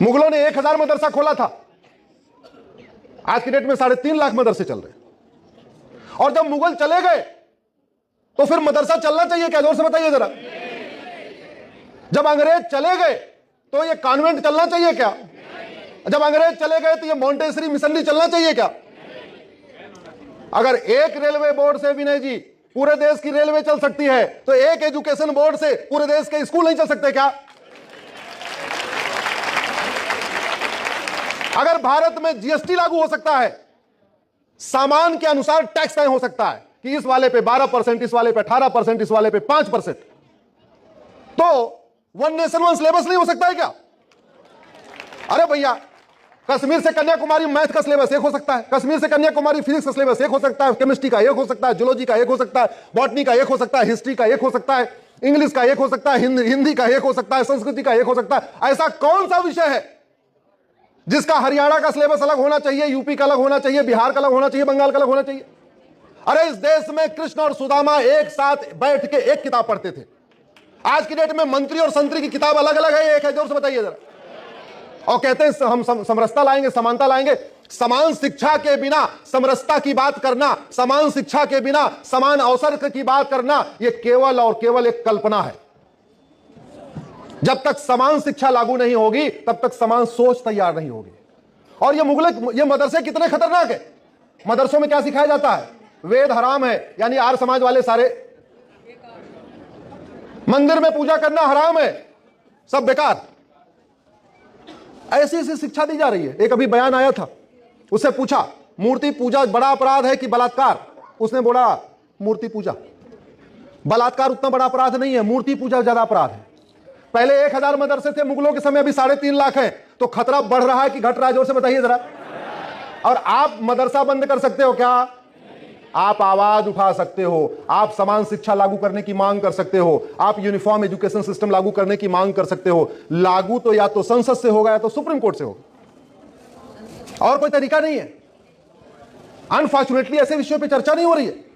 मुगलों ने 1000 मदरसा खोला था, आज की डेट में 3.5 लाख मदरसे चल रहे हैं। और जब मुगल चले गए तो फिर मदरसा चलना चाहिए क्या? जोर से बताइए जरा। जब अंग्रेज चले गए तो ये कॉन्वेंट चलना चाहिए क्या? जब अंग्रेज चले गए तो ये मॉन्टेसरी मिशनरी चलना चाहिए क्या? अगर एक रेलवे बोर्ड से विनय जी पूरे देश की रेलवे चल सकती है तो एक एजुकेशन बोर्ड से पूरे देश के स्कूल नहीं चल सकते क्या? अगर भारत में जीएसटी लागू हो सकता है, सामान के अनुसार टैक्स तय हो सकता है कि इस वाले पे 12%, इस वाले पे 18%, इस वाले पे 5%, तो वन नेशन वन सिलेबस नहीं हो सकता है क्या? अरे भैया, कश्मीर से कन्याकुमारी मैथ का सिलेबस एक हो सकता है, कश्मीर से कन्याकुमारी फिजिक्स का सिलेबस एक हो सकता है, केमिस्ट्री का एक हो सकता है, जूलॉजी का एक हो सकता है, बॉटनी का एक हो सकता है, हिस्ट्री का एक हो सकता है, इंग्लिश का एक हो सकता है, हिंदी का एक हो सकता है, संस्कृति का एक हो सकता है। ऐसा कौन सा विषय है जिसका हरियाणा का सिलेबस अलग होना चाहिए, यूपी का अलग होना चाहिए, बिहार का अलग होना चाहिए, बंगाल का अलग होना चाहिए? अरे इस देश में कृष्ण और सुदामा एक साथ बैठ के एक किताब पढ़ते थे। आज की डेट में मंत्री और संतरी की किताब अलग अलग है, एक है? जोर से बताइए जरा। और कहते हैं हम समरसता लाएंगे, समानता लाएंगे। समान शिक्षा के बिना समरसता की बात करना, समान शिक्षा के बिना समान अवसर की बात करना, यह केवल और केवल एक कल्पना है। जब तक समान शिक्षा लागू नहीं होगी तब तक समान सोच तैयार नहीं होगी। और ये मदरसे कितने खतरनाक है। मदरसों में क्या सिखाया जाता है? वेद हराम है, यानी आर्य समाज वाले सारे, मंदिर में पूजा करना हराम है, सब बेकार, ऐसी ऐसी शिक्षा दी जा रही है। एक अभी बयान आया था, उससे पूछा मूर्ति पूजा बड़ा अपराध है कि बलात्कार? उसने बोला मूर्ति पूजा, बलात्कार उतना बड़ा अपराध नहीं है, मूर्ति पूजा ज्यादा अपराध है। पहले 1000 मदरसे थे मुगलों के समय, अभी 3.5 लाख है, तो खतरा बढ़ रहा है कि घट रहा है? जोर से बताइए जरा। और आप मदरसा बंद कर सकते हो क्या? आप आवाज उठा सकते हो, आप समान शिक्षा लागू करने की मांग कर सकते हो, आप यूनिफॉर्म एजुकेशन सिस्टम लागू करने की मांग कर सकते हो। लागू तो या तो संसद से होगा या तो सुप्रीम कोर्ट से होगा, और कोई तरीका नहीं है। अनफॉर्चुनेटली ऐसे विषयों पर चर्चा नहीं हो रही है।